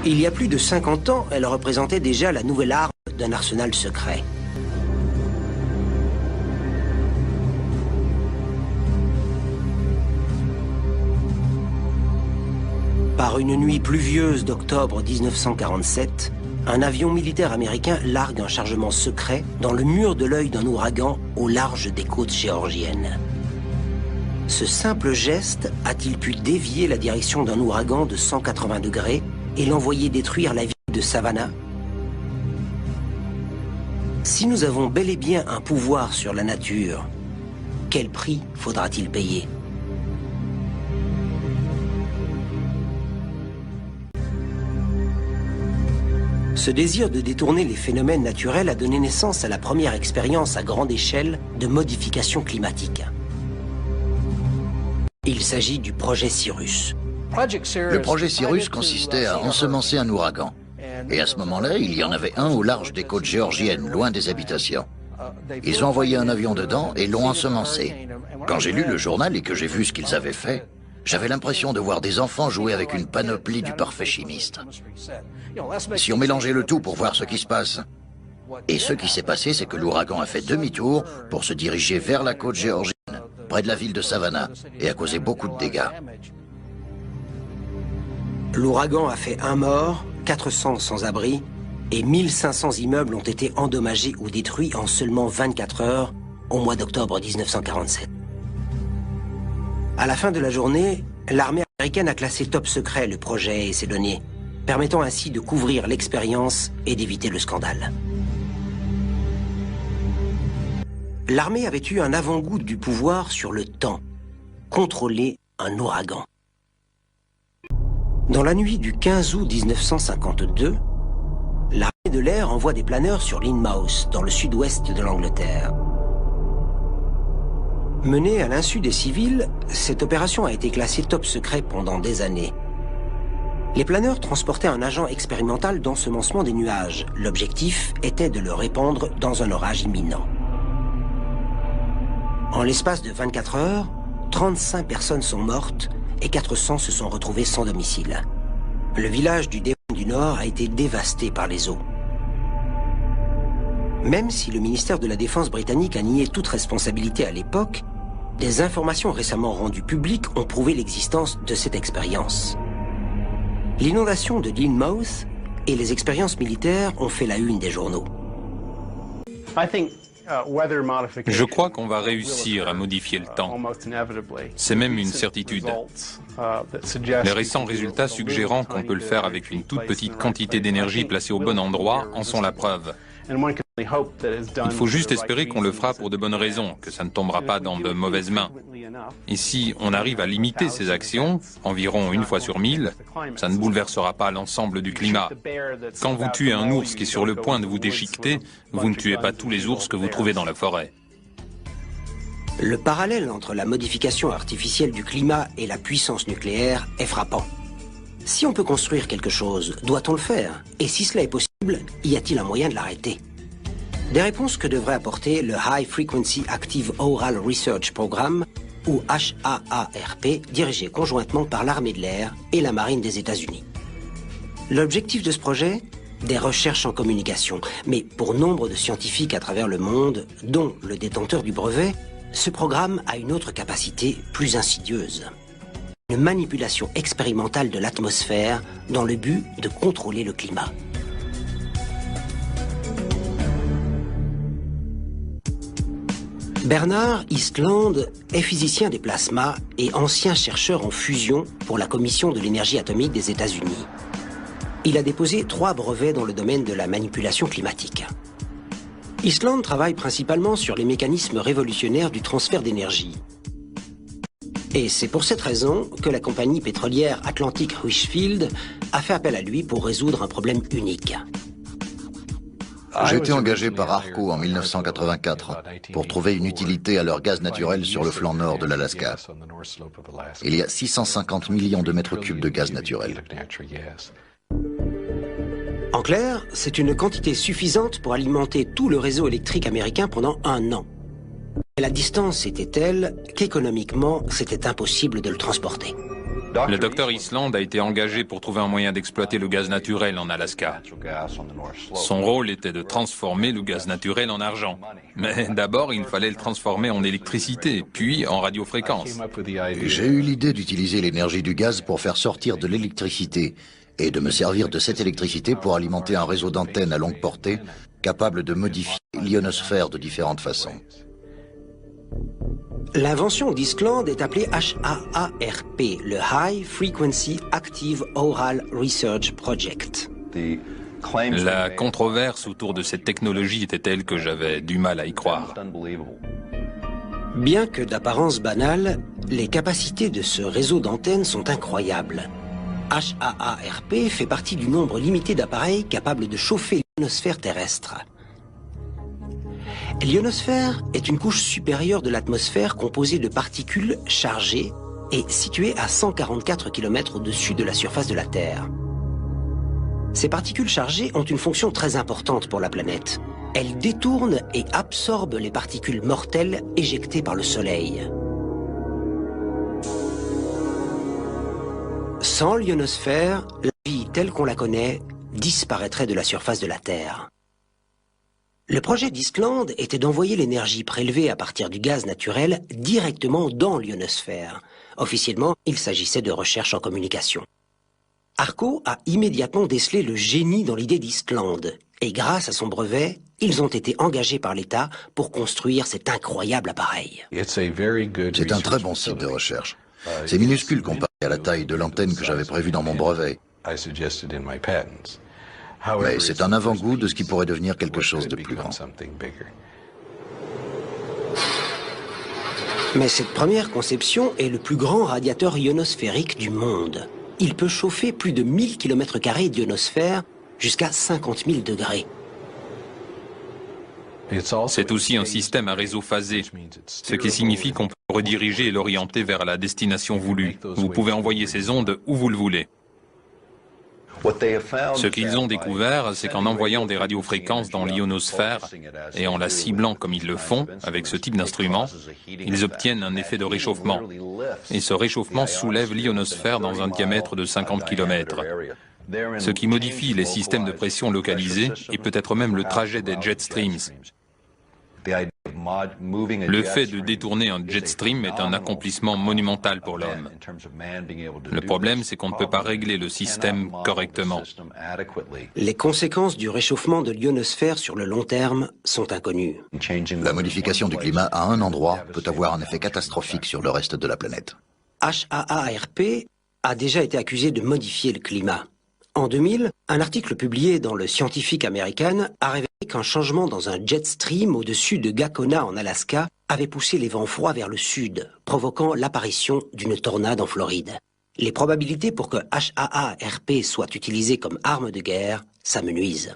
Il y a plus de 50 ans, elle représentait déjà la nouvelle arme d'un arsenal secret. Par une nuit pluvieuse d'octobre 1947, un avion militaire américain largue un chargement secret dans le mur de l'œil d'un ouragan au large des côtes géorgiennes. Ce simple geste a-t-il pu dévier la direction d'un ouragan de 180 degrés et l'envoyer détruire la ville de Savannah? Si nous avons bel et bien un pouvoir sur la nature, quel prix faudra-t-il payer? Ce désir de détourner les phénomènes naturels a donné naissance à la première expérience à grande échelle de modification climatique. Il s'agit du projet Cyrus. Le projet Cyrus consistait à ensemencer un ouragan. Et à ce moment-là, il y en avait un au large des côtes géorgiennes, loin des habitations. Ils ont envoyé un avion dedans et l'ont ensemencé. Quand j'ai lu le journal et que j'ai vu ce qu'ils avaient fait, j'avais l'impression de voir des enfants jouer avec une panoplie du parfait chimiste. Si on mélangeait le tout pour voir ce qui se passe. Et ce qui s'est passé, c'est que l'ouragan a fait demi-tour pour se diriger vers la côte géorgienne, près de la ville de Savannah, et a causé beaucoup de dégâts. L'ouragan a fait 1 mort, 400 sans-abri, et 1500 immeubles ont été endommagés ou détruits en seulement 24 heures au mois d'octobre 1947. À la fin de la journée, l'armée américaine a classé top secret le projet et ses données, permettant ainsi de couvrir l'expérience et d'éviter le scandale. L'armée avait eu un avant-goût du pouvoir sur le temps, contrôler un ouragan. Dans la nuit du 15 août 1952, l'armée de l'air envoie des planeurs sur Lynmouth, dans le sud-ouest de l'Angleterre. Menée à l'insu des civils, cette opération a été classée top secret pendant des années. Les planeurs transportaient un agent expérimental d'ensemencement des nuages. L'objectif était de le répandre dans un orage imminent. En l'espace de 24 heures, 35 personnes sont mortes et 400 se sont retrouvées sans domicile. Le village du Devon du Nord a été dévasté par les eaux. Même si le ministère de la Défense britannique a nié toute responsabilité à l'époque, des informations récemment rendues publiques ont prouvé l'existence de cette expérience. L'inondation de Lynmouth et les expériences militaires ont fait la une des journaux. Je crois qu'on va réussir à modifier le temps. C'est même une certitude. Les récents résultats suggérant qu'on peut le faire avec une toute petite quantité d'énergie placée au bon endroit en sont la preuve. Il faut juste espérer qu'on le fera pour de bonnes raisons, que ça ne tombera pas dans de mauvaises mains. Et si on arrive à limiter ces actions, environ 1 fois sur 1000, ça ne bouleversera pas l'ensemble du climat. Quand vous tuez un ours qui est sur le point de vous déchiqueter, vous ne tuez pas tous les ours que vous trouvez dans la forêt. Le parallèle entre la modification artificielle du climat et la puissance nucléaire est frappant. Si on peut construire quelque chose, doit-on le faire? Et si cela est possible, y a-t-il un moyen de l'arrêter? Des réponses que devrait apporter le High Frequency Active Aural Research Program, ou HAARP, dirigé conjointement par l'armée de l'air et la marine des États-Unis. L'objectif de ce projet? Des recherches en communication. Mais pour nombre de scientifiques à travers le monde, dont le détenteur du brevet, ce programme a une autre capacité plus insidieuse. Une manipulation expérimentale de l'atmosphère dans le but de contrôler le climat. Bernard Eastland est physicien des plasmas et ancien chercheur en fusion pour la Commission de l'énergie atomique des États-Unis. Il a déposé 3 brevets dans le domaine de la manipulation climatique. Eastland travaille principalement sur les mécanismes révolutionnaires du transfert d'énergie. Et c'est pour cette raison que la compagnie pétrolière Atlantic Richfield a fait appel à lui pour résoudre un problème unique. J'ai été engagé par ARCO en 1984 pour trouver une utilité à leur gaz naturel sur le flanc nord de l'Alaska. Il y a 650 millions de mètres cubes de gaz naturel. En clair, c'est une quantité suffisante pour alimenter tout le réseau électrique américain pendant 1 an. Et la distance était telle qu'économiquement, c'était impossible de le transporter. Le docteur Eastland a été engagé pour trouver un moyen d'exploiter le gaz naturel en Alaska. Son rôle était de transformer le gaz naturel en argent. Mais d'abord, il fallait le transformer en électricité, puis en radiofréquence. J'ai eu l'idée d'utiliser l'énergie du gaz pour faire sortir de l'électricité et de me servir de cette électricité pour alimenter un réseau d'antennes à longue portée capable de modifier l'ionosphère de différentes façons. L'invention d'Eastland est appelée HAARP, le High Frequency Active Oral Research Project. La controverse autour de cette technologie était telle que j'avais du mal à y croire. Bien que d'apparence banale, les capacités de ce réseau d'antennes sont incroyables. HAARP fait partie du nombre limité d'appareils capables de chauffer l'ionosphère terrestre. L'ionosphère est une couche supérieure de l'atmosphère composée de particules chargées et située à 144 km au-dessus de la surface de la Terre. Ces particules chargées ont une fonction très importante pour la planète. Elles détournent et absorbent les particules mortelles éjectées par le Soleil. Sans l'ionosphère, la vie telle qu'on la connaît disparaîtrait de la surface de la Terre. Le projet d'Eastland était d'envoyer l'énergie prélevée à partir du gaz naturel directement dans l'ionosphère. Officiellement, il s'agissait de recherche en communication. ARCO a immédiatement décelé le génie dans l'idée d'Eastland. Et grâce à son brevet, ils ont été engagés par l'État pour construire cet incroyable appareil. C'est un très bon site de recherche. C'est minuscule comparé à la taille de l'antenne que j'avais prévue dans mon brevet. Mais c'est un avant-goût de ce qui pourrait devenir quelque chose de plus grand. Mais cette première conception est le plus grand radiateur ionosphérique du monde. Il peut chauffer plus de 1000 km² d'ionosphère jusqu'à 50 000 degrés. C'est aussi un système à réseau phasé, ce qui signifie qu'on peut rediriger et l'orienter vers la destination voulue. Vous pouvez envoyer ces ondes où vous le voulez. Ce qu'ils ont découvert, c'est qu'en envoyant des radiofréquences dans l'ionosphère et en la ciblant comme ils le font avec ce type d'instrument, ils obtiennent un effet de réchauffement. Et ce réchauffement soulève l'ionosphère dans un diamètre de 50 km, ce qui modifie les systèmes de pression localisés et peut-être même le trajet des jet streams. Le fait de détourner un jet stream est un accomplissement monumental pour l'homme. Le problème, c'est qu'on ne peut pas régler le système correctement. Les conséquences du réchauffement de l'ionosphère sur le long terme sont inconnues. La modification du climat à un endroit peut avoir un effet catastrophique sur le reste de la planète. HAARP a déjà été accusé de modifier le climat. En 2000, un article publié dans le Scientific American a révélé qu'un changement dans un jet stream au-dessus de Gacona en Alaska avait poussé les vents froids vers le sud, provoquant l'apparition d'une tornade en Floride. Les probabilités pour que HAARP soit utilisé comme arme de guerre s'amenuisent.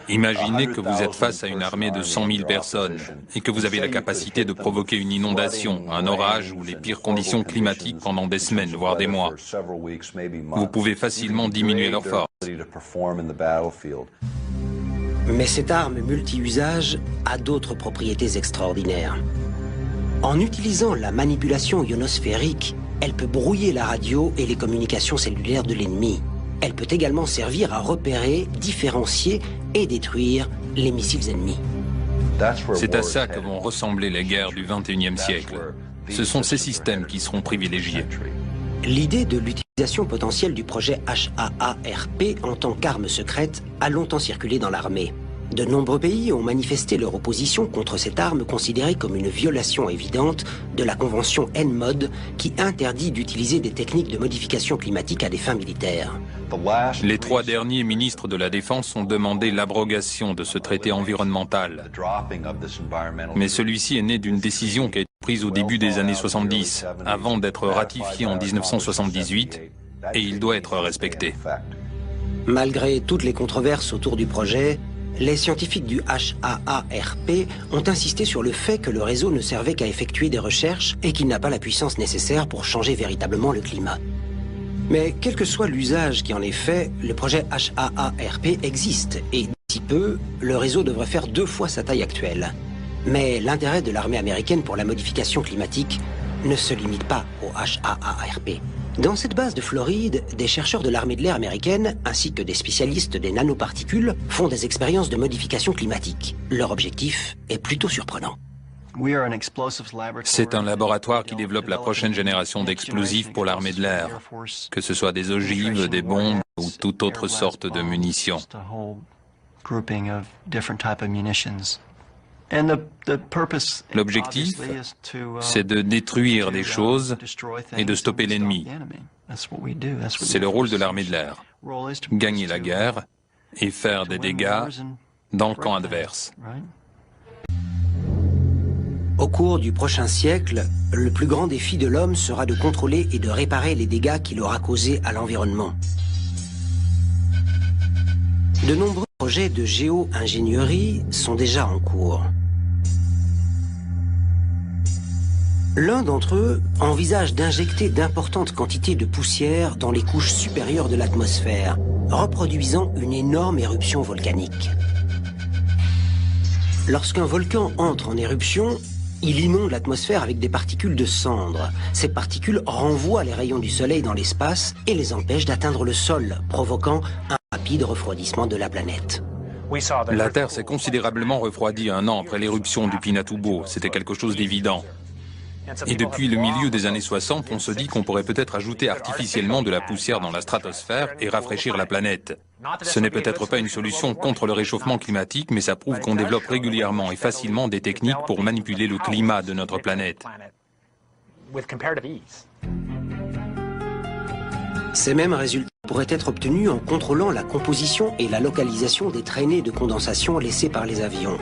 Imaginez que vous êtes face à une armée de 100 000 personnes et que vous avez la capacité de provoquer une inondation, un orage ou les pires conditions climatiques pendant des semaines, voire des mois. Vous pouvez facilement diminuer leur force. Mais cette arme multi-usage a d'autres propriétés extraordinaires. En utilisant la manipulation ionosphérique, elle peut brouiller la radio et les communications cellulaires de l'ennemi. Elle peut également servir à repérer, différencier et détruire les missiles ennemis. C'est à ça que vont ressembler les guerres du XXIe siècle. Ce sont ces systèmes qui seront privilégiés. L'idée de l'utilisation potentielle du projet HAARP en tant qu'arme secrète a longtemps circulé dans l'armée. De nombreux pays ont manifesté leur opposition contre cette arme considérée comme une violation évidente de la convention NMOD qui interdit d'utiliser des techniques de modification climatique à des fins militaires. Les 3 derniers ministres de la Défense ont demandé l'abrogation de ce traité environnemental. Mais celui-ci est né d'une décision qui a été prise au début des années 70, avant d'être ratifié en 1978, et il doit être respecté. Malgré toutes les controverses autour du projet, les scientifiques du HAARP ont insisté sur le fait que le réseau ne servait qu'à effectuer des recherches et qu'il n'a pas la puissance nécessaire pour changer véritablement le climat. Mais quel que soit l'usage qui en est fait, le projet HAARP existe et d'ici peu, le réseau devrait faire 2 fois sa taille actuelle. Mais l'intérêt de l'armée américaine pour la modification climatique ne se limite pas au HAARP. Dans cette base de Floride, des chercheurs de l'armée de l'air américaine, ainsi que des spécialistes des nanoparticules, font des expériences de modification climatique. Leur objectif est plutôt surprenant. C'est un laboratoire qui développe la prochaine génération d'explosifs pour l'armée de l'air, que ce soit des ogives, des bombes ou toute autre sorte de munitions. L'objectif, c'est de détruire des choses et de stopper l'ennemi. C'est le rôle de l'armée de l'air. Gagner la guerre et faire des dégâts dans le camp adverse. Au cours du prochain siècle, le plus grand défi de l'homme sera de contrôler et de réparer les dégâts qu'il aura causés à l'environnement. De nombreux projets de géo-ingénierie sont déjà en cours. L'un d'entre eux envisage d'injecter d'importantes quantités de poussière dans les couches supérieures de l'atmosphère, reproduisant une énorme éruption volcanique. Lorsqu'un volcan entre en éruption, il inonde l'atmosphère avec des particules de cendres. Ces particules renvoient les rayons du soleil dans l'espace et les empêchent d'atteindre le sol, provoquant un rapide refroidissement de la planète. La Terre s'est considérablement refroidie 1 an après l'éruption du Pinatubo. C'était quelque chose d'évident. Et depuis le milieu des années 60, on se dit qu'on pourrait peut-être ajouter artificiellement de la poussière dans la stratosphère et rafraîchir la planète. Ce n'est peut-être pas une solution contre le réchauffement climatique, mais ça prouve qu'on développe régulièrement et facilement des techniques pour manipuler le climat de notre planète. Ces mêmes résultats pourraient être obtenus en contrôlant la composition et la localisation des traînées de condensation laissées par les avions.